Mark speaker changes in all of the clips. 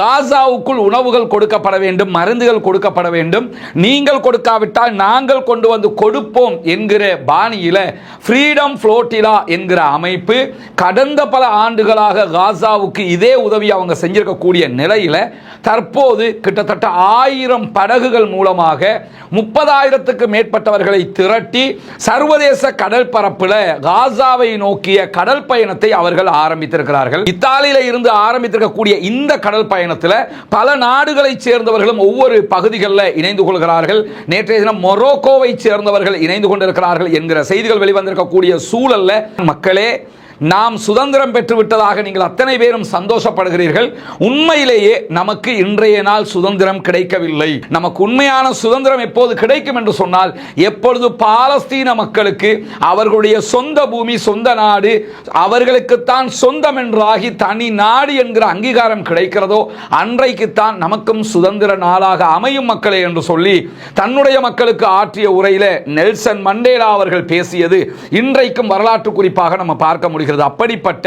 Speaker 1: காசாவுக்குள் உணவுகள் கொடுக்கப்பட வேண்டும், மருந்துகள் கொடுக்கப்பட வேண்டும், நீங்கள் கொடுக்காவிட்டால் நாங்கள் கொண்டு வந்து கொடுப்போம் என்கிற பாணியில ஃப்ரீடம் ஃப்ளோட்டிலா என்கிற அமைப்பு கடந்த பல ஆண்டுகளாக காசாவுக்கு இதே உதவி அவங்க செஞ்சிருக்கக்கூடிய நிலையில தற்போது கிட்டத்தட்ட 1000 படகுகள் மூலமாக 30,000க்கு மேற்பட்டவர்களை திரட்டி சர்வதேச கடல் பரப்பில் காசாவை நோக்கிய கடல் பயணத்தை அவர்கள் ஆரம்பித்திருக்கிறார்கள். இத்தாலியில இருந்து ஆரம்பித்திருக்கக்கூடிய இந்த கடல் பயணத்தில் பல நாடுகளைச் சேர்ந்தவர்களும் ஒவ்வொரு பகுதிகளில் இணைந்து கொள்கிறார்கள். நேற்றைய தினம் மொரோக்கோவை சேர்ந்தவர்கள் இணைந்து கொண்டிருக்கிறார்கள் என்கிற செய்திகள் வெளிவந்திருக்கக்கூடிய சூழல்ல மக்களே, நாம் சுதந்திரம் பெற்றுவிட்டதாக நீங்கள் அத்தனை பேரும் சந்தோஷப்படுகிறீர்கள். உண்மையிலேயே நமக்கு இன்றைய நாள் சுதந்திரம் கிடைக்கவில்லை. நமக்கு உண்மையான சுதந்திரம் எப்போது கிடைக்கும் என்று சொன்னால், எப்பொழுது பாலஸ்தீன மக்களுக்கு அவர்களுடைய சொந்த பூமி, சொந்த நாடு அவர்களுக்குத்தான் சொந்தம் என்றாகி தனி நாடு என்கிற அங்கீகாரம் கிடைக்கிறதோ அன்றைக்குத்தான் நமக்கும் சுதந்திர நாளாக அமையும் மக்களே என்று சொல்லி தன்னுடைய மக்களுக்கு ஆற்றிய உரையில நெல்சன் மண்டேலா அவர்கள் பேசியது இன்றைக்கும் வரலாற்று குறிப்பாக நம்ம பார்க்க முடிகிறது. அப்படிப்பட்ட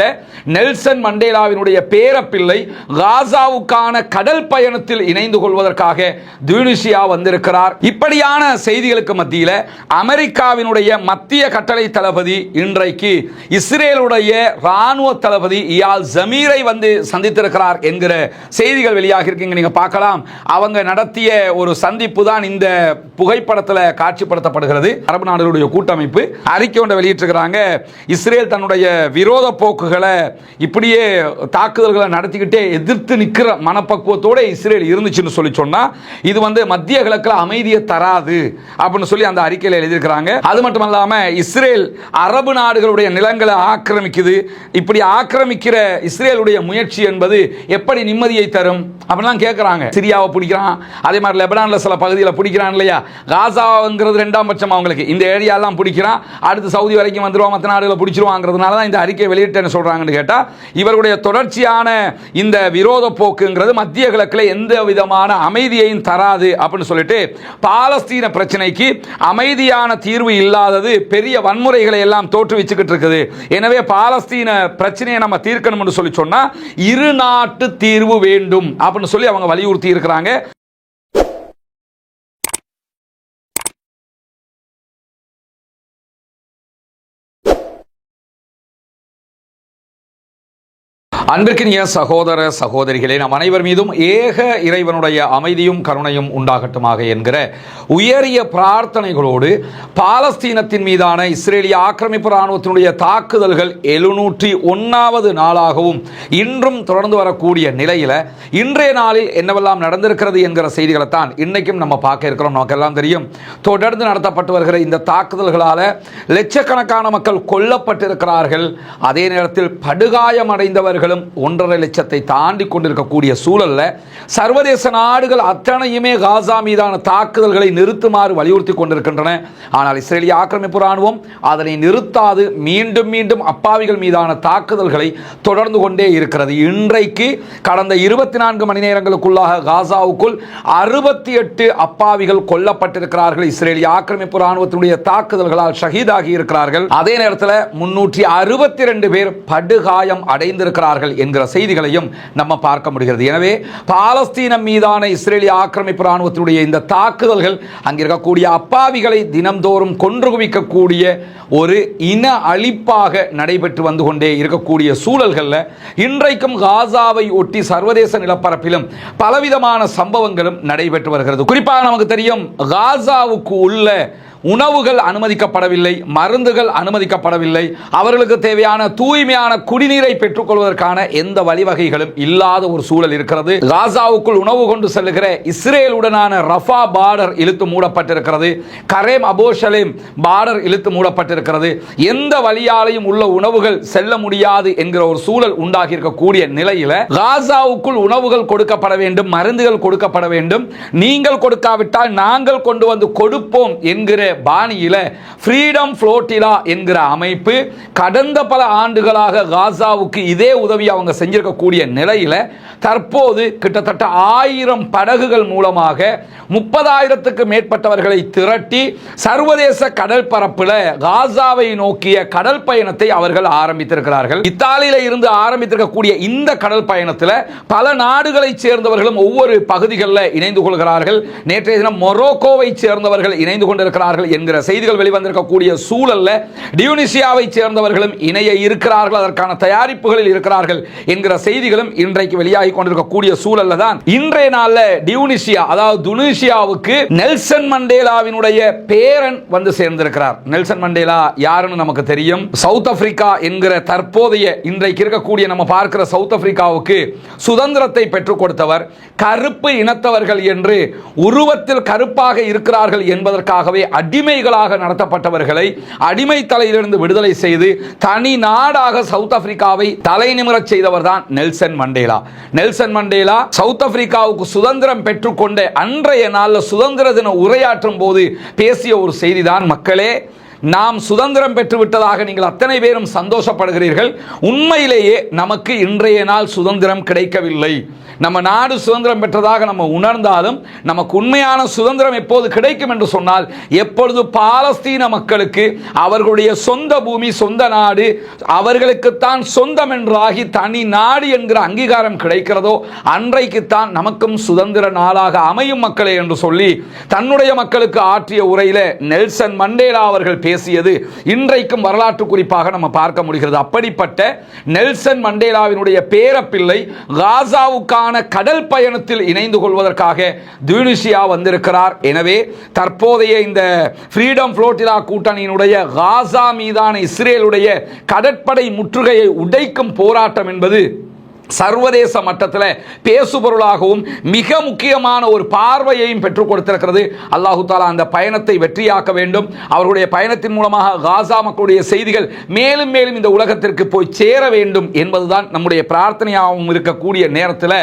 Speaker 1: நெல்சன் மண்டேலாவினுடைய பேரப்பிள்ளை காசாவுக்கான கடல் பயணத்தில் இணைந்து கொள்வதற்காக துனிசியா வந்திருக்கிறார். இப்படியான செய்திகளுக்கு மத்தியில் அமெரிக்காவினுடைய மத்திய கட்டளை தளபதி இன்றைக்கு இஸ்ரேலுடைய ராணுவ தளபதி இயால் ஜமீரை வந்து சந்தித்திருக்கிறார் என்கிற செய்திகள் வெளியாக இருக்கீங்க. நீங்க பார்க்கலாம், அவங்க நடத்திய ஒரு சந்திப்பு தான் இந்த புகைப்படத்தில் காட்சிப்படுத்தப்படுகிறது. அரபு நாடுகளுடைய கூட்டமைப்பு அறிக்கை ஒன்றை வெளியிட்டிருக்கிறாங்க. இஸ்ரேல் தன்னுடைய விரோத போக்குகளை இப்படியே தாக்குதல்களை நடத்திக்கிட்டே எதிர்த்து நிற்கிற மனப்பக்குவத்தோட இஸ்ரேல் இருந்துச்சுன்னு சொல்லி சொன்னா இது வந்து மத்திய கிழக்கில் அமைதியை தராது அப்படின்னு சொல்லி அந்த அறிக்கையில் எழுதியிருக்கிறாங்க. அது மட்டுமல்லாம இஸ்ரேல் அரபு நாடுகளுடைய நிலங்களை ஆக்கிரமிக்குது. இப்படி ஆக்கிரமிக்கிற இஸ்ரேலுடைய முயற்சி என்பது எப்படி நிம்மதியை தரும் அப்படிலாம் கேட்கிறாங்க. சிரியாவை பிடிக்கிறான், அதே மாதிரி லெபனான்ல சில பகுதியில் பிடிக்கிறான் இல்லையா. காசாங்கிறது 2ஆம் பட்சம் அவங்களுக்கு. இந்த ஏரியாலாம் பிடிக்கிறான், அடுத்து சவுதி வரைக்கும் வந்துருவான், மற்ற நாடுகளை பிடிச்சிருவாங்கிறதுனால தான் இந்த அறிக்கை வெளியிட்டேன்னு சொல்றாங்கன்னு கேட்டா, இவர்களுடைய தொடர்ச்சியான இந்த விரோத போக்குங்கிறது மத்திய கிழக்கில் எந்த விதமான அமைதியையும் தராது அப்படின்னு சொல்லிட்டு பாலஸ்தீன பிரச்சனைக்கு அமைதியான தீர்வு இல்லாதது பெரிய வன்முறைகளை எல்லாம் தோற்றுவிச்சுக்கிட்டு இருக்குது. எனவே பாலஸ்தீன பிரச்சனையை நம்ம தீர்க்கணும் சொல்லி சொன்னா இரு நாட்டு தீர்வு வேண்டும் அப்படின்னு சொல்லி அவங்க வலியுறுத்தி இருக்கிறாங்க. அன்பிற்கினிய சகோதர சகோதரிகளே, நம் அனைவர் மீதும் ஏக இறைவனுடைய அமைதியும் கருணையும் உண்டாகட்டுமாக என்கிற உயரிய பிரார்த்தனைகளோடு பாலஸ்தீனத்தின் மீதான இஸ்ரேலிய ஆக்கிரமிப்பு இராணுவத்தினுடைய தாக்குதல்கள் 701வது நாளாகவும் இன்றும் தொடர்ந்து வரக்கூடிய நிலையில் இன்றைய நாளில் என்னவெல்லாம் நடந்திருக்கிறது என்கிற செய்திகளை தான் இன்னைக்கும் நம்ம பார்க்க இருக்கிறோம். நமக்கெல்லாம் தெரியும், தொடர்ந்து நடத்தப்பட்டு வருகிற இந்த தாக்குதல்களால் லட்சக்கணக்கான மக்கள் கொல்லப்பட்டிருக்கிறார்கள். அதே நேரத்தில் படுகாயம் அடைந்தவர்களும் 1.5 லட்சத்தை தாண்டி கொண்டிருக்கக்கூடிய சூழல்ல சர்வதேச நாடுகள் அத்தனையுமே காசா மீதான தாக்குதல்களை நிறுத்துமாறு வலியுறுத்தி கொண்டிருக்கின்றன. ஆனால் இஸ்ரேலிய ஆக்கிரமிப்பு ராணுவம் அதனை நிறுத்தாது மீண்டும் மீண்டும் அப்பாவிகள் மீதான தாக்குதல்களை தொடர்ந்து கொண்டே இருக்கிறது. இன்றைக்கு கடந்த 24 மணி நேரங்களுக்குள்ளாக காசாவுக்குள் 68 அப்பாவிகள் கொல்லப்பட்டிருக்கிறார்கள். இஸ்ரேலிய ஆக்கிரமிப்பு ராணுவத்தினுடைய தாக்குதல்களால் ஷஹீதாகி இருக்கிறார்கள். அதே நேரத்தில் 362 பேர் படுகாயம் அடைந்திருக்கிறார்கள் என்கிற செய்திகளையும் நம்ம பார்க்க முடிகிறது. எனவே பாலஸ்தீனம் மீதான இஸ்ரேலிய ஆக்கிரமிப்பு ராணுவத்தினுடைய இந்த தாக்குதல்கள் அங்கிருக்கக்கூடிய அப்பாவிகளை தினம்தோறும் கொன்று குவிக்கக்கூடிய ஒரு இன அழிப்பாக நடைபெற்று வந்து கொண்டே இருக்கக்கூடிய சூழல்களில் இன்றைக்கும் காசாவை ஒட்டி சர்வதேச நிலப்பரப்பிலும் பலவிதமான சம்பவங்களும் நடைபெற்று வருகிறது. குறிப்பாக நமக்கு தெரியும், காசாவுக்கு உள்ள உணவுகள் அனுமதிக்கப்படவில்லை, மருந்துகள் அனுமதிக்கப்படவில்லை, அவர்களுக்கு தேவையான தூய்மையான குடிநீரை பெற்றுக்கொள்வதற்கான எந்த வழிவகைகளும் இல்லாத ஒரு சூழல் இருக்கிறது. காசாவுக்குள் உணவு கொண்டு செல்லுகிற இஸ்ரேலுடனான ரஃபா பார்டர் இழுத்து மூடப்பட்டிருக்கிறது. கரேம் அபோஷலேம் பார்டர் இழுத்து மூடப்பட்டிருக்கிறது. எந்த வழியாலையும் உள்ள உணவுகள் செல்ல முடியாது என்கிற ஒரு சூழல் உண்டாகி இருக்கக்கூடிய நிலையில காசாவுக்குள் உணவுகள் கொடுக்கப்பட வேண்டும், மருந்துகள் கொடுக்கப்பட வேண்டும், நீங்கள் கொடுக்காவிட்டால் நாங்கள் கொண்டு வந்து கொடுப்போம் என்கிற பாணியில ஃப்ரீடம் ஃப்ளோட்டிலா என்கிற அமைப்பு கடந்த பல ஆண்டுகளாக காசாவுக்கு இதே உதவி அவங்க செஞ்சிருக்கக்கூடிய நிலையில தற்போது கிட்டத்தட்ட 1000 படகுகள் மூலமாக 30,000க்கு மேற்பட்டவர்களை திரட்டி சர்வதேச கடல் பரப்புல காசாவை நோக்கிய கடல் பயணத்தை அவர்கள் ஆரம்பித்திருக்கிறார்கள். இத்தாலியில இருந்து ஆரம்பித்திருக்கக்கூடிய இந்த கடல் பயணத்தில் பல நாடுகளை சேர்ந்தவர்களும் ஒவ்வொரு பகுதிகளில் இணைந்து கொள்கிறார்கள். நேற்றைய தினம் மொரோக்கோவை சேர்ந்தவர்கள் இணைந்து கொண்டிருக்கிறார்கள் என்கிற செய்திகள் வெளிவந்திருக்கக்கூடிய சூழல்ல டியூனிசியாவை சேர்ந்தவர்களும் இணைய இருக்கிறார்கள், அதற்கான தயாரிப்புகளில் இருக்கிறார்கள் என்கிற செய்திகளும் இன்றைக்கு வெளியாகி கொண்டிருக்கக்கூடிய சூழல்ல தான் இன்றைய நாள்ல டியூனிசியா அதாவது துனிசியாவுக்கு நெல்சன் மண்டேலாவினுடைய பேரன் வந்து சேர்ந்திருக்கிறார். நெல்சன் மண்டேலா யாருன்னு நமக்கு தெரியும். சவுத் ஆப்பிரிக்கா என்கிற தற்போதைய இன்றைக்கு இருக்கக்கூடிய நம்ம பார்க்கிற சவுத் ஆப்பிரிக்காவுக்கு சுதந்திரத்தை பெற்றுக் கொடுத்தவர். கருப்பு இனத்தவர்கள் என்று உருவத்தில் கருப்பாக இருக்கிறார்கள் என்பதற்காகவே அடிமைகளாக நடத்தப்பட்டவர்களை அடிமை தலையிலிருந்து விடுதலை செய்து தனி நாடாக சவுத் ஆப்பிரிக்காவை தலை நிமிரச் செய்தவர் தான் Nelson Mandela. Nelson Mandela south ஆப்பிரிக்காவுக்கு சுதந்திரம் பெற்றுக்கொண்ட அன்றைய நாளில் சுதந்திர தின உரையாற்றும் போது பேசிய ஒரு செய்திதான், மக்களே நாம் சுதந்திரம் பெற்றுவிட்டதாக நீங்கள் அத்தனை பேரும் சந்தோஷப்படுகிறீர்கள், உண்மையிலேயே நமக்கு இன்றைய நாள் சுதந்திரம் கிடைக்கவில்லை. நம்ம நாடு சுதந்திரம் பெற்றதாக நம்ம உணர்ந்தாலும் நமக்கு உண்மையான சுதந்திரம் எப்போது கிடைக்கும் என்று சொன்னால் எப்பொழுது பாலஸ்தீன மக்களுக்கு அவர்களுடைய சொந்த பூமி சொந்த நாடு அவர்களுக்குத்தான் சொந்தம் என்றாகி தனி நாடு என்கிற அங்கீகாரம் கிடைக்கிறதோ அன்றைக்குத்தான் நமக்கும் சுதந்திர நாளாக அமையும் மக்களே என்று சொல்லி தன்னுடைய மக்களுக்கு ஆற்றிய உரையில நெல்சன் மண்டேலா அவர்கள் பேசியது இன்றைக்கும் வரலாற்று குறிப்பாக நம்ம பார்க்க முடிகிறது. அப்படிப்பட்ட நெல்சன் மண்டேலாவினுடைய பேரப்பிள்ளை காசாவுக்கான கடல் பயணத்தில் இணைந்து கொள்வதற்காக துனிசியா வந்திருக்கிறார். எனவே தற்போதைய இந்த ஃப்ரீடம் ஃப்ளோட்டிலா கூட்டணியினுடைய காசா மீதான இஸ்ரேலுடைய கடற்படை முற்றுகையை உடைக்கும் போராட்டம் என்பது சர்வதேச மட்டத்தில் பேசுபொருளாகவும் மிக முக்கியமான ஒரு பார்வையையும் பெற்றுக் கொடுத்திருக்கிறது. அல்லாஹு தாலா அந்த பயணத்தை வெற்றியாக்க வேண்டும். அவர்களுடைய பயணத்தின் மூலமாக காசா மக்களுடைய செய்திகள் மேலும் மேலும் இந்த உலகத்திற்கு போய் சேர வேண்டும் என்பதுதான் நம்முடைய பிரார்த்தனையாகவும் இருக்கக்கூடிய நேரத்தில்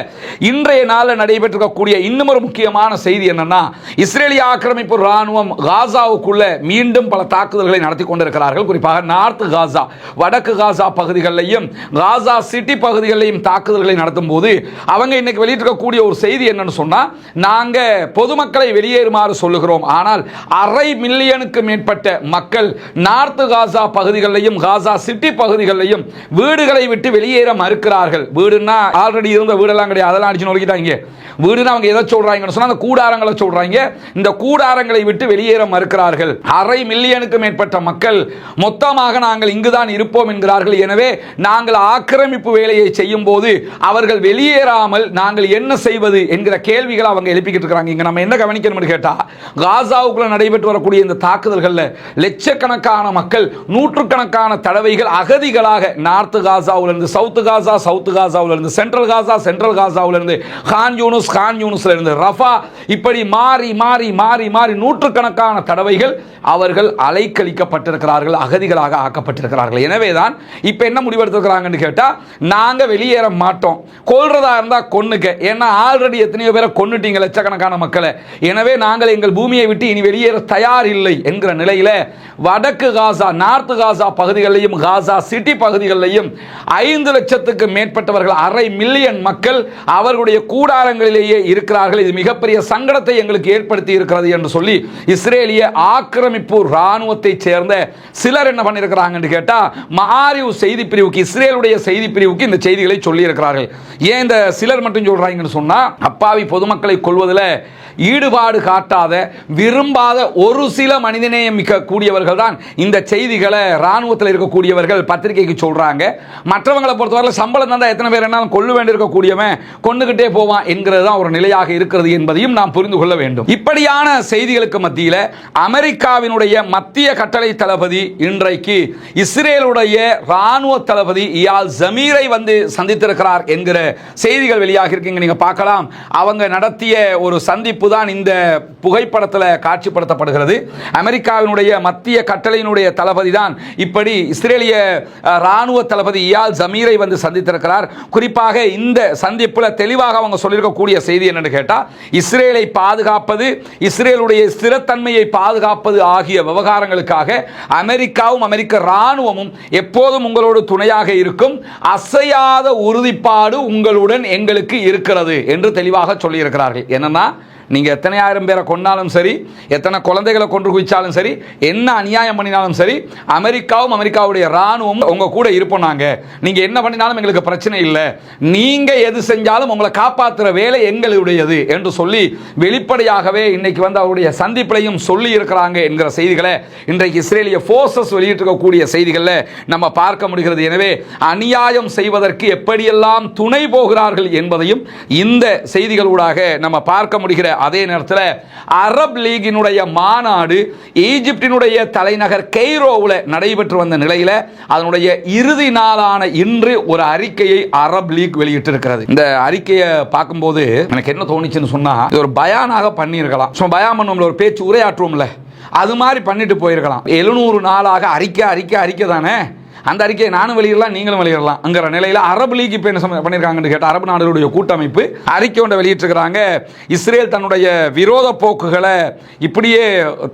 Speaker 1: இன்றைய நாளில் நடைபெற்றிருக்கக்கூடிய இன்னும் ஒரு முக்கியமான செய்தி என்னன்னா, இஸ்ரேலிய ஆக்கிரமிப்பு ராணுவம் காசாவுக்குள்ள மீண்டும் பல தாக்குதல்களை நடத்தி கொண்டிருக்கிறார்கள். குறிப்பாக நார்த் காசா வடக்கு காசா பகுதிகளிலையும் காசா சிட்டி பகுதிகளிலையும் தாக்குதல்களை நடத்தும் போது அவங்க இன்னைக்கு வெளியிட்டிருக்கக்கூடிய ஒரு செய்தி என்னன்னு சொன்னா, நாங்க பொதுமக்களை வெளியேறுமாறு சொல்லுகிறோம், ஆனால் 1/2 மில்லியனுக்கு மேற்பட்ட மக்கள் நார்த் காசா பகுதிகளிலையும் காசா சிட்டி பகுதிகளிலையும் வீடுகளை விட்டு வெளியேற மறுக்கிறார்கள். வீடுன்னா ஆல்ரெடி இருந்த வீடெல்லாம் கிடையாது, அதெல்லாம் அடிச்சு நோக்கிட்டாங்க. வீடுனா அவங்க எதை சொல்றாங்கன்னு சொன்னா அந்த கூடாரங்களை சொல்றாங்க. இந்த கூடாரங்களை விட்டு வெளியேற மறுக்கிறார்கள். 1/2 மில்லியனுக்கு மேற்பட்ட மக்கள் மொத்தமாக நாங்கள் இங்குதான் இருப்போம் என்கிறார்கள். எனவே நாங்கள் ஆக்கிரமிப்பு வேலையை செய்யும் போது அவர்கள் வெளியேறாமல் நாங்கள் என்ன செய்வது என்கிற கேள்விகளை அவங்க எழுப்பிக்கிட்டு இருக்காங்க. இங்க நம்ம என்ன கவனிக்கணும்னு கேட்டா, காசாவுக்குள்ள நடைபெற்று வரக்கூடிய இந்த தாக்குதல்கள்ல லட்சக்கணக்கான மக்கள் நூற்றுக்கணக்கான தடவைகள் அகதிகளாக நார்த் காசாவிலிருந்து சவுத் காசா, சவுத் காசாவிலிருந்து சென்ட்ரல் காசா, சென்ட்ரல் காசாவிலிருந்து கான் யூனுஸ்ல இருந்து ரஃபா, இப்படி மாறி மாறி மாறி மாறி நூற்றுக்கணக்கான தடவைகள் அவர்கள் அலைக்கழிக்கப்பட்டிருக்கிறார்கள், அகதிகளாக ஆக்கப்பட்டிருக்கிறார்கள். எனவேதான் இப்ப என்ன முடிவெடுத்திருக்கிறாங்கன்னு கேட்டா, நாங்க வெளியேற மாட்டோம், கொல்றதா இருந்தா கொன்னுக்க, ஏன்னா ஆல்ரெடி எத்தனையோ பேரை கொன்னுட்டீங்க லட்சக்கணக்கான மக்களை, எனவே நாங்கள் எங்கள் பூமியை விட்டு இனி வெளியேற தயார் இல்லை என்கிற நிலையில வடக்கு காசா நார்த் காசா பகுதிகளிலும் காசா சிட்டி பகுதிகளிலும் 5 லட்சத்துக்கு மேற்பட்டவர்கள் 1/2 மில்லியன் மக்கள் அவர்களுடைய கூடாரங்களிலேயே இருக்கிறார்கள். இது மிகப்பெரிய சங்கடத்தை எங்களுக்கு ஏற்படுத்தி இருக்கிறது என்று சொல்லி இஸ்ரேலிய ஆக்கிரமிப்பு ராணுவத்தை சேர்ந்த சிலர் என்ன பண்ணிருக்கிறாங்கன்னு கேட்டா, மஆரிவ் செய்தி பிரிவுக்கு இஸ்ரேலுடைய செய்தி பிரிவுக்கு இந்த செய்திகளை சொல்லி இருக்கிறார்கள். ஏன் இந்த சிலர் மட்டும் சொல்றாங்கன்னு சொன்னா, அப்பாவி பொதுமக்களை கொல்வதில் ஈடுபாடு காட்டாத விரும்பாத ஒரு சில மனிதநேயம் மிக்க கூடியவர்கள் தான் இந்த செய்திகளை ராணுவத்தில் இருக்கக்கூடியவர்கள் பத்திரிகைக்கு சொல்றாங்க. மற்றவங்களை பொறுத்தவரை சம்பளம் தந்தா எத்தனை பேர் என்னாலும் கொல்ல வேண்டியிருக்கக்கூடியவன் கொண்டுகிட்டே போவான் என்கிறது தான் ஒரு நிலையாக இருக்கிறது என்பதையும் நாம் புரிந்து கொள்ள வேண்டும். இப்படியான செய்திகளுக்கு மத்தியில் அமெரிக்காவினுடைய மத்திய கட்டளை தளபதி இன்றைக்கு இஸ்ரேலுடைய ராணுவ தளபதி இயால் ஜமீரை வந்து சந்தித்திருக்கிறார். சந்தித்திருக்கிறார் என்கிற செய்திகள் வெளியாக இருக்கீங்க. நீங்க பார்க்கலாம், அவங்க நடத்திய ஒரு சந்திப்பு தான் இந்த புகைப்படத்தில் காட்சிப்படுத்தப்படுகிறது. அமெரிக்காவினுடைய மத்திய கட்டளையினுடைய தளபதி தான் இப்படி இஸ்ரேலிய ராணுவ தளபதி இயால் ஜமீரை வந்து சந்தித்திருக்கிறார். குறிப்பாக இந்த சந்திப்பில் தெளிவாக அவங்க சொல்லியிருக்கக்கூடிய செய்தி என்னன்னு கேட்டா, இஸ்ரேலை பாதுகாப்பது, இஸ்ரேலுடைய ஸ்திரத்தன்மையை பாதுகாப்பது ஆகிய விவகாரங்களுக்காக அமெரிக்காவும் அமெரிக்க ராணுவமும் எப்போதும் உங்களோடு துணையாக இருக்கும், அசையாத உறுதிப்பாடு உங்களுடன் எங்களுக்கு இருக்கிறது என்று தெளிவாக சொல்லியிருக்கிறார்கள். என்னன்னா, நீங்க எத்தனை ஆயிரம் பேரை கொண்டாலும் சரி, எத்தனை குழந்தைகளை கொன்று குவிச்சாலும் சரி, என்ன அநியாயம் பண்ணினாலும் சரி, அமெரிக்காவும் அமெரிக்காவுடைய ராணுவம் உங்க கூட இருப்போம். நாங்க நீங்க என்ன பண்ணினாலும் எங்களுக்கு பிரச்சனை இல்லை, நீங்க எது செஞ்சாலும் உங்களை காப்பாற்றுற வேலை எங்களுடையது என்று சொல்லி வெளிப்படையாகவே இன்னைக்கு வந்து அவருடைய சந்திப்பிலையும் சொல்லி இருக்கிறாங்க என்கிற செய்திகளை இன்றைக்கு இஸ்ரேலிய போர்சஸ் வெளியிட்டிருக்கக்கூடிய செய்திகளில் நம்ம பார்க்க முடிகிறது. எனவே அநியாயம் செய்வதற்கு எப்படியெல்லாம் துணை போகிறார்கள் என்பதையும் இந்த செய்திகளூடாக நம்ம பார்க்க முடிகிற அதே நேரத்தில் அரப் லீகினுடைய மாநாடு ஈஜிப்டினுடைய தலைநகர் கெய்ரோவில் நடைபெற்று வந்த நிலையில் அதனுடைய இறுதி நாளான இன்று ஒரு அறிக்கையை அரப் லீக் வெளியிட்டிருக்கிறது. இந்த அறிக்கையை பார்க்கும்போது எனக்கு என்ன தோணுச்சுன்னு சொன்னா, இது ஒரு பயானாக பண்ணியிருக்கலாம். பயான் பண்ணுவோம்ல, ஒரு பேச்சு உரையாற்றுவோம்ல, அது மாதிரி பண்ணிட்டு போயிருக்கலாம். 700 நாளாக அறிக்கை அறிக்கை அறிக்கை தானே, அந்த அறிக்கையை நானும் வெளியிடலாம், நீங்களும் வெளியிடலாம் அங்கிற நிலையில் அரபு லீக் இப்போ என்ன பண்ணியிருக்காங்கன்னு கேட்டால், அரபு நாடுகளுடைய கூட்டமைப்பு அறிக்கை ஒன்றை வெளியிட்டிருக்கிறாங்க. இஸ்ரேல் தன்னுடைய விரோத போக்குகளை இப்படியே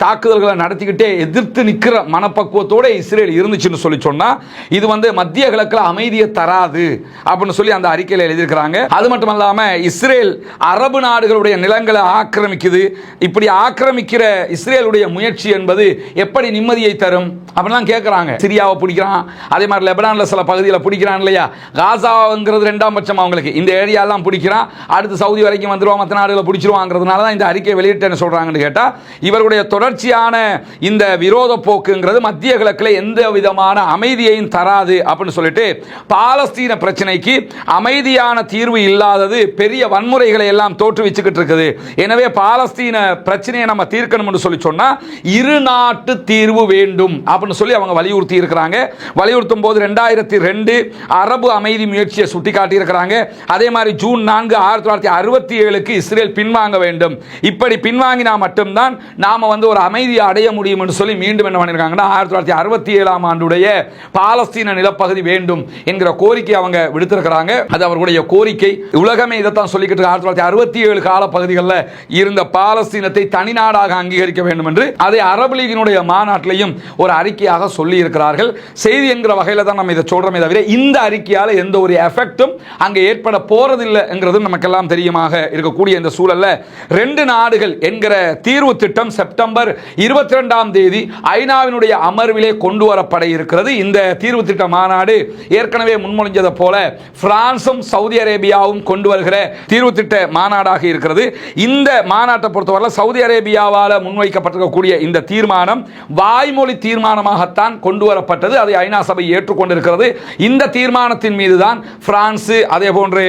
Speaker 1: தாக்குதல்களை நடத்திக்கிட்டே எதிர்த்து நிற்கிற மனப்பக்குவத்தோடு இஸ்ரேல் இருந்துச்சுன்னு சொல்லி சொன்னால், இது வந்து மத்திய கிழக்கில் அமைதியை தராது அப்படின்னு சொல்லி அந்த அறிக்கையில் எழுதியிருக்கிறாங்க. அது மட்டும் இல்லாமல் இஸ்ரேல் அரபு நாடுகளுடைய நிலங்களை ஆக்கிரமிக்குது, இப்படி ஆக்கிரமிக்கிற இஸ்ரேலுடைய முயற்சி என்பது எப்படி நிம்மதியை தரும் அப்படிலாம் கேட்குறாங்க. சிரியாவை பிடிக்கிறான், அதே மாதிரி லெபனான்ல சில பகுதியில் பிடிக்கிறான் இல்லையா, காசாங்கிறது 2ஆம் பட்சம் அவங்களுக்கு, இந்த ஏரியாலாம் பிடிக்கிறான், அடுத்து சவுதி வரைக்கும் வந்துருவான், மற்ற நாடுகளை பிடிச்சிருவாங்கிறதுனால தான் இந்த அறிக்கை வெளியிட்டேன்னு சொல்றாங்கன்னு கேட்டால், இவருடைய தொடர்ச்சியான இந்த விரோத போக்குங்கிறது மத்திய கிழக்கில் எந்த விதமான அமைதியையும் தராது அப்படின்னு சொல்லிட்டு பாலஸ்தீன பிரச்சனைக்கு அமைதியான தீர்வு இல்லாதது பெரிய வன்முறைகளை எல்லாம் தோற்றுவிச்சுக்கிட்டு இருக்குது. எனவே பாலஸ்தீன பிரச்சனையை நம்ம தீர்க்கணும்னு சொல்லி சொன்னா இரு நாட்டு தீர்வு வேண்டும் அப்படின்னு சொல்லி அவங்க வலியுறுத்தி இருக்கிறாங்க. வலியுறுத்தும் போது 2002 அரபு அமைதி முயற்சியை சுட்டிக்காட்டி இருக்கிறாங்க. அதே மாதிரி ஜூன் 4 1967 இஸ்ரேல் பின்வாங்க வேண்டும், இப்படி பின்வாங்கினா மட்டும்தான் நாம வந்து ஒரு அமைதியை அடைய முடியும் என்று சொல்லி மீண்டும் என்ன பண்ணிருக்காங்கன்னா 1967ஆம் ஆண்டுடைய பாலஸ்தீன நிலப்பகுதி வேண்டும் என்கிற கோரிக்கை அவங்க விடுத்திருக்கிறாங்க. அது அவர்களுடைய கோரிக்கை. உலகமே இதைத்தான் சொல்லிக்கிட்டு 1967 கால பகுதிகளில் இருந்த பாலஸ்தீனத்தை தனி நாடாக அங்கீகரிக்க வேண்டும் என்று அதை அரபு லீகினுடைய மாநாட்டிலையும் ஒரு அறிக்கையாக சொல்லி இருக்கிறார்கள். செய்தி என்கிற வகையில் தான் நம்ம இதை சொல்றோமே தவிர இந்த அறிக்கையால் எந்த ஒரு எஃபெக்டும் அங்கே ஏற்பட போறதில்லை என்கிறது நமக்கெல்லாம் தெரியுமாக இருக்கக்கூடிய இந்த சூழல்ல 2 நாடுகள் என்கிற தீர்வு திட்டம் செப்டம்பர் 22ஆம் தேதி ஐநாவினுடைய அமர்விலே கொண்டு வரப்பட இருக்கிறது. இந்த தீர்வு திட்ட மாநாடு ஏற்கனவே முன்மொழிஞ்சதை போல பிரான்சும் சவுதி அரேபியாவும் கொண்டு வருகிற தீர்வு திட்ட மாநாடாக இருக்கிறது. இந்த மாநாட்டை பொறுத்தவரை சவுதி அரேபியாவால் முன்வைக்கப்பட்டிருக்கக்கூடிய இந்த தீர்மானம் வாய்மொழி தீர்மானமாகத்தான் கொண்டு வரப்பட்டது. அதை ஐநா சபை ஏற்றுக்கொண்டிருக்கிறது. இந்த தீர்மானத்தின் மீது தான் பிரான்ஸ், அதே போன்று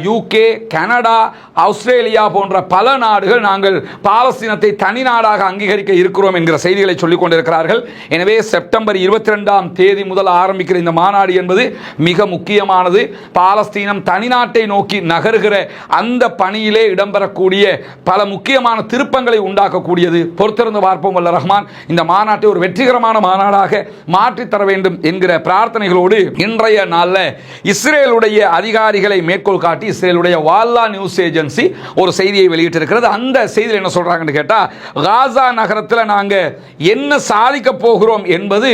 Speaker 1: யூகே, கனடா, ஆஸ்திரேலியா போன்ற பல நாடுகள் நாங்கள் பாலஸ்தீனத்தை தனி நாடாக அங்கீகரிக்க இருக்கிறோம் என்கிற செய்திகளை சொல்லிக் கொண்டிருக்கிறார்கள். எனவே செப்டம்பர் 22ஆம் தேதி முதல் ஆரம்பிக்கிற இந்த மாநாடு என்பது மிக முக்கியமானது. பாலஸ்தீனம் தனிநாட்டை நோக்கி நகர்கிற அந்த பணியிலே இடம்பெறக்கூடிய பல முக்கியமான திருப்பங்களை உண்டாக்கக்கூடியது. பொறுத்திருந்து பார்ப்போம். வல்ல ரஹ்மான் இந்த மாநாட்டை ஒரு வெற்றிகரமான மாநாடாக மாற்றி தர வேண்டும் என்கிற பிரார்த்தனைகளோடு இன்றைய நாளில் இஸ்ரேலுடைய அதிகாரிகளை மேற்கோள் காட்டி இஸ்ரேலுடைய வால்லா நியூஸ் ஏஜென்சி ஒரு செய்தியை வெளியிட்டிருக்கிறது. அந்த செய்தியில் என்ன சொல்றாங்கன்னு கேட்டா, காசா நகரத்தில் நாங்க என்ன சாதிக்க போகிறோம் என்பது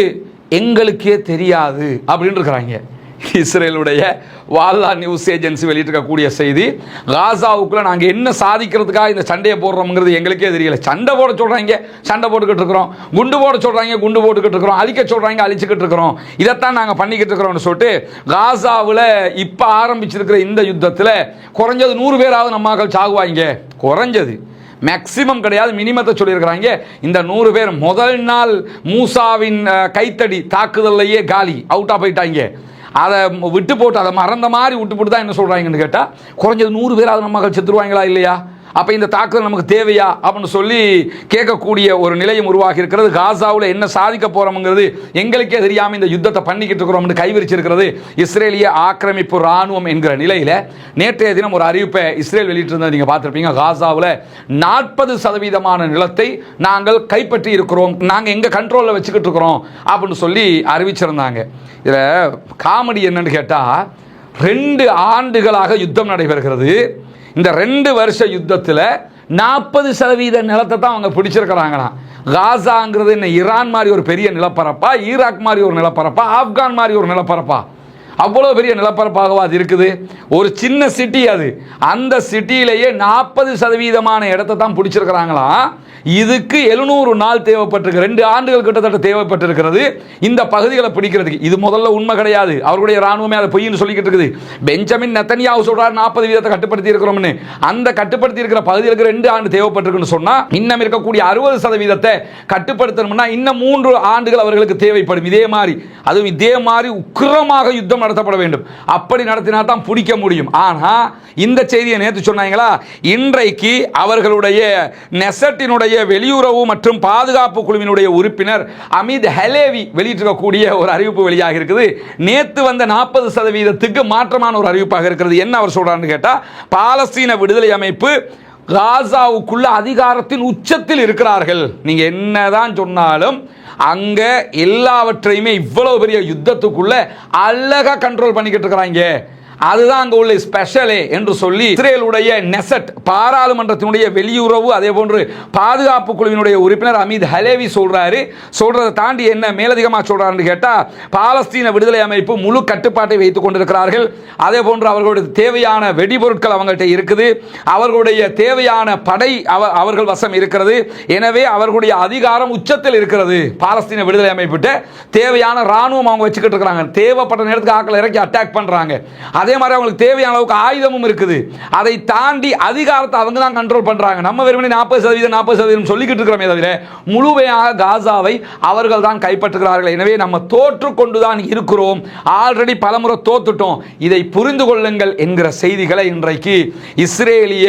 Speaker 1: எங்களுக்கே தெரியாது அப்படின்னு இருக்கிறாங்க. இஸ்ரேலுடைய வால்லா நியூஸ் ஏஜென்சி வெளியிட்டிருக்கக்கூடிய செய்தி, காசாவுக்குள்ள நாங்கள் என்ன சாதிக்கிறதுக்காக இந்த சண்டையை போடுறோம்ங்கிறது எங்களுக்கே தெரியல. சண்டை போட சொல்றாங்க, சண்டை போட்டுக்கிட்டு இருக்கிறோம், குண்டு போட சொல்றாங்க, குண்டு போட்டுக்கிட்டு இருக்கிறோம், அழிக்க சொல்றாங்க, அழிச்சுக்கிட்டு இருக்கிறோம், இதைத்தான் நாங்கள் பண்ணிக்கிட்டு இருக்கிறோம்னு சொல்லிட்டு காசாவில் இப்போ ஆரம்பிச்சிருக்கிற இந்த யுத்தத்தில் குறைஞ்சது 100 பேராவது நம்மாக்கள் சாகுவாங்க. குறைஞ்சது, மேக்சிமம் கிடையாது, மினிமத்தை சொல்லியிருக்கிறாங்க. இந்த 100 பேர் முதல் நாள் மூசாவின் கைத்தடி தாக்குதல்லையே காலி, அவுட்டாக போயிட்டாங்க. அதை விட்டு போட்டு, அதை மறந்த மாதிரி விட்டு போட்டு தான் என்ன சொல்கிறாங்கன்னு கேட்டால் குறைஞ்சது 100 பேராவது நம்ம மக்கள் செத்துருவாங்களா இல்லையா? அப்போ இந்த தாக்குதல் நமக்கு தேவையா அப்படின்னு சொல்லி கேட்கக்கூடிய ஒரு நிலையும் உருவாகி இருக்கிறது. காசாவில் என்ன சாதிக்க போகிறோம்ங்கிறது எங்களுக்கே தெரியாமல் இந்த யுத்தத்தை பண்ணிக்கிட்டு இருக்கிறோம்னு கைவிரிச்சிருக்கிறது இஸ்ரேலிய ஆக்கிரமிப்பு இராணுவம் என்கிற நிலையில் நேற்றைய தினம் ஒரு அறிவிப்பை இஸ்ரேல் வெளியிட்டிருந்ததை நீங்கள் பார்த்துருப்பீங்க. காசாவில் 40% நிலத்தை நாங்கள் கைப்பற்றி இருக்கிறோம், நாங்கள் எங்கள் கண்ட்ரோலில் வச்சுக்கிட்டு இருக்கிறோம் அப்படின்னு சொல்லி அறிவிச்சிருந்தாங்க. இதில் காமெடி என்னன்னு கேட்டால் 2 ஆண்டுகளாக யுத்தம் நடைபெறுகிறது. இந்த 2 வருஷ யுத்தத்தில் 40% நிலத்தை தான் அவங்க பிடிச்சிருக்கிறாங்களாம். காசாங்கிறது என்ன ஈரான் மாதிரி ஒரு பெரிய நிலப்பரப்பா, ஈராக் மாதிரி ஒரு நிலப்பரப்பா, ஆப்கான் மாதிரி ஒரு நிலப்பரப்பா? அவ்வளோ பெரிய நிலப்பரப்பாகவா அது இருக்குது? ஒரு சின்ன சிட்டி அது. அந்த சிட்டியிலேயே 40% இடத்தை தான் பிடிச்சிருக்கிறாங்களாம். இதுக்கு 700 நாள் தேவைப்பட்டிருக்கு, 2 ஆண்டுகள் கிட்டத்தட்ட தேவைப்பட்டிருக்கிறது இந்த பகுதிகளை பிடிக்கிறதுக்கு. இது முதல்ல உண்மை கிடையாது, அவருடைய ராணுவமே அதை பொய்ன்னு சொல்லிக்கிட்டு இருக்குது. பெஞ்சமின் நெத்தன்யாஹு சொல்றாரு 40% கட்டுப்படுத்தி இருக்கிறோம்னு. அந்த கட்டுப்படுத்தி இருக்கிற பகுதிகளுக்கு 2 ஆண்டு தேவைப்பட்டிருக்குன்னு சொன்னா இன்னும் இருக்கக்கூடிய 60% கட்டுப்படுத்தணும்னா இன்னும் 3 ஆண்டுகள் அவர்களுக்கு தேவைப்படும். இதே மாதிரி உக்கிரமாக யுத்தம் நடத்தப்பட வேண்டும். அப்படி நடத்தினா தான் பிடிக்க முடியும். ஆனா இந்த செய்தியை நேற்று சொன்னாங்களா, இன்றைக்கு அவர்களுடைய நெசட்டினுடைய வெளியுறவு மற்றும் பாதுகாப்பு குழுவினுடைய உறுப்பினர் அமித் ஹலேவி வெளியிட்டிருக்கக்கூடிய ஒரு அறிவிப்பு வெளியாக இருக்குது. நேற்று வந்த 40%க்கு மாற்றமான ஒரு அறிவிப்பாக இருக்கிறது. என்ன அவர் சொல்றாருன்னு கேட்டா, பாலஸ்தீன விடுதலை அமைப்பு காசாவுக்குள்ள அதிகாரத்தின் உச்சத்தில் இருக்கிறார்கள். நீங்க என்னதான் சொன்னாலும் அங்க எல்லாவற்றையுமே இவ்வளவு பெரிய யுத்தத்துக்குள்ள அழகா கண்ட்ரோல் பண்ணிக்கிட்டு இருக்கிறாங்க. அதுதான் அங்க உள்ள ஸ்பெஷலே என்று சொல்லி இஸ்ரேலுடைய நெசட் பாராளுமன்றத்தினுடைய வெளியுறவு அதே போன்று பாதுகாப்பு குழுவினுடைய உறுப்பினர் அமித் ஹலேவி சொல்றதை தாண்டி என்ன மேலதிகமாக சொல்றாருன்னு கேட்டா, பாலஸ்தீன விடுதலை அமைப்பு முழு கட்டுப்பாட்டை வைத்துக் கொண்டிருக்கிறார்கள். அதே போன்று அவர்களுடைய தேவையான வெடிபொருட்கள் அவங்கள்ட்ட இருக்குது, அவர்களுடைய தேவையான படை அவர்கள் வசம் இருக்கிறது. எனவே அவர்களுடைய அதிகாரம் உச்சத்தில் இருக்கிறது. பாலஸ்தீன விடுதலை அமைப்பிட்ட தேவையான ராணுவம் அவங்க வச்சுக்கிட்டு இருக்கிறாங்க. தேவைப்பட்ட நேரத்துக்கு ஆட்களை இறக்கி அட்டாக் பண்றாங்க. அதே மாதிரி அவங்களுக்கு தேவையான அளவுக்கு ஆயுதமும் இருக்குது. அதை தாண்டி அதிகாரத்தை அவங்க தான் கண்ட்ரோல் பண்றாங்க. நம்ம வெறுமனே 40% சொல்லிக்கிட்டு இருக்கிறோமே தவிர முழுமையாக காசாவை அவர்கள் தான் கைப்பற்றுகிறார்கள். எனவே நம்ம தோற்று கொண்டுதான் இருக்கிறோம், ஆல்ரெடி பலமுறை தோத்துட்டோம், இதை புரிந்து கொள்ளுங்கள் என்கிற செய்திகளை இன்றைக்கு இஸ்ரேலிய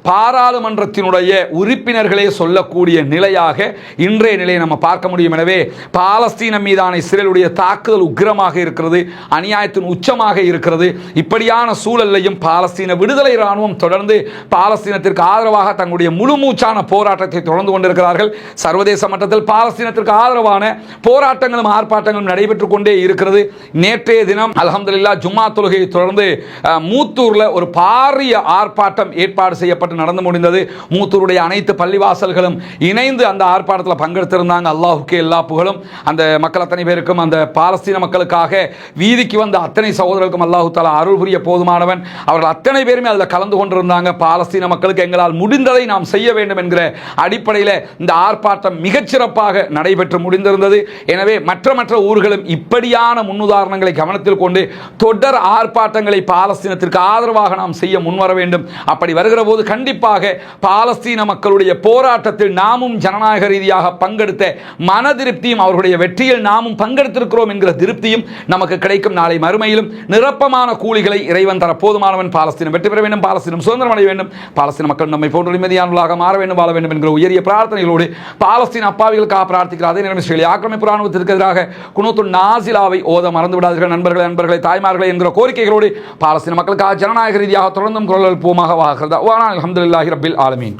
Speaker 1: பாராளுமன்றத்தினுடைய உறுப்பினர்களே சொல்லக்கூடிய நிலையாக இன்றைய நிலையை நம்ம பார்க்க முடியும். எனவே பாலஸ்தீனம் மீதான இஸ்ரேலுடைய தாக்குதல் உக்கிரமாக இருக்கிறது, அநியாயத்தின் உச்சமாக இருக்கிறது. இப்படியான சூழலையும் பாலஸ்தீன விடுதலை ராணுவம் தொடர்ந்து பாலஸ்தீனத்திற்கு ஆதரவாக தங்களுடைய முழுமூச்சான போராட்டத்தை தொடர்ந்து கொண்டிருக்கிறார்கள். சர்வதேச மட்டத்தில் பாலஸ்தீனத்திற்கு ஆதரவான போராட்டங்களும் ஆர்ப்பாட்டங்களும் நடைபெற்றுக் கொண்டே இருக்கிறது. நேற்றைய தினம் அல்ஹம்துலில்லாஹ் ஜும்மா தொழுகையை தொடர்ந்து மூத்தூர்ல ஒரு பாரிய ஆர்ப்பாட்டம் ஏற்பாடு செய்யப்பட்டு நடந்து முடிந்தது. மூத்தூருடைய அனைத்து பள்ளிவாசல்களும் இணைந்து அந்த ஆர்ப்பாட்டத்தில் பங்கெடுத்திருந்தாங்க. அல்லாஹுக்கே எல்லா புகழும். அந்த மக்கள் அத்தனை பேருக்கும், அந்த பாலஸ்தீன மக்களுக்காக வீதிக்கு வந்த அத்தனை சகோதரர்களுக்கும் அல்லாஹு தஆலா அருள் புரிய போதுமானவன். அவர்கள் அத்தனை பேருமே அதில் கலந்து கொண்டிருந்தாங்க. பாலஸ்தீன மக்களுக்கு எங்களால் முடிந்ததை நாம் செய்ய வேண்டும் என்கிற அடிப்படையில் இந்த ஆர்ப்பாட்டம் மிகச்சிறப்பாக நடைபெற்று முடிந்திருந்தது. எனவே மற்ற ஊர்களும் இப்படியான முன்னுதாரணங்களை கவனத்தில் கொண்டு தொடர் ஆர்ப்பாட்டங்களை பாலஸ்தீனத்திற்கு ஆதரவாக நாம் செய்ய முன்வர வேண்டும். அப்படி வருகிற போது கண்டிப்பாக பாலஸ்தீன மக்களுடைய போராட்டத்தில் நாமும் ஜனநாயக ரீதியாக பங்கெடுத்த மன திருப்தியும் அவர்களுடைய வெற்றியில் நாமும் பங்கெடுத்திருக்கிறோம் என்கிற திருப்தியும் நமக்கு கிடைக்கும். நாளை மறுமையிலும் நிரப்பமான கூலிகளை இறைவன் தர போதுமானவன். பாலஸ்தீனம் வெற்றி பெற வேண்டும், பாலஸ்தீனம் சுதந்திரம் அடைய வேண்டும், பாலஸ்தீன மக்கள் நம்மை போன்ற நிம்மதியானவர்களாக மாற வேண்டும், வாழ வேண்டும் என்கிற உயரிய பிரார்த்தனைகளோடு பாலஸ்தீன அப்பாவிகளுக்காக பிரார்த்திக்கிறார். அதே நேரம் இஸ்ரேலிய ஆக்கிரமிப்பு ராணுவத்திற்கு எதிராக குனூத்துன் நாசிலாவை ஓத மறந்து விடாதீர்கள். நண்பர்களே தாய்மார்களே என்கிற கோரிக்கைகளோடு பாலஸ்தீன மக்களுக்காக ஜனநாயக ரீதியாக தொடர்ந்தும் குரல் எழுப்புவோமாக. அல்ஹம்துலில்லாஹி ரப்பில் ஆலமீன்.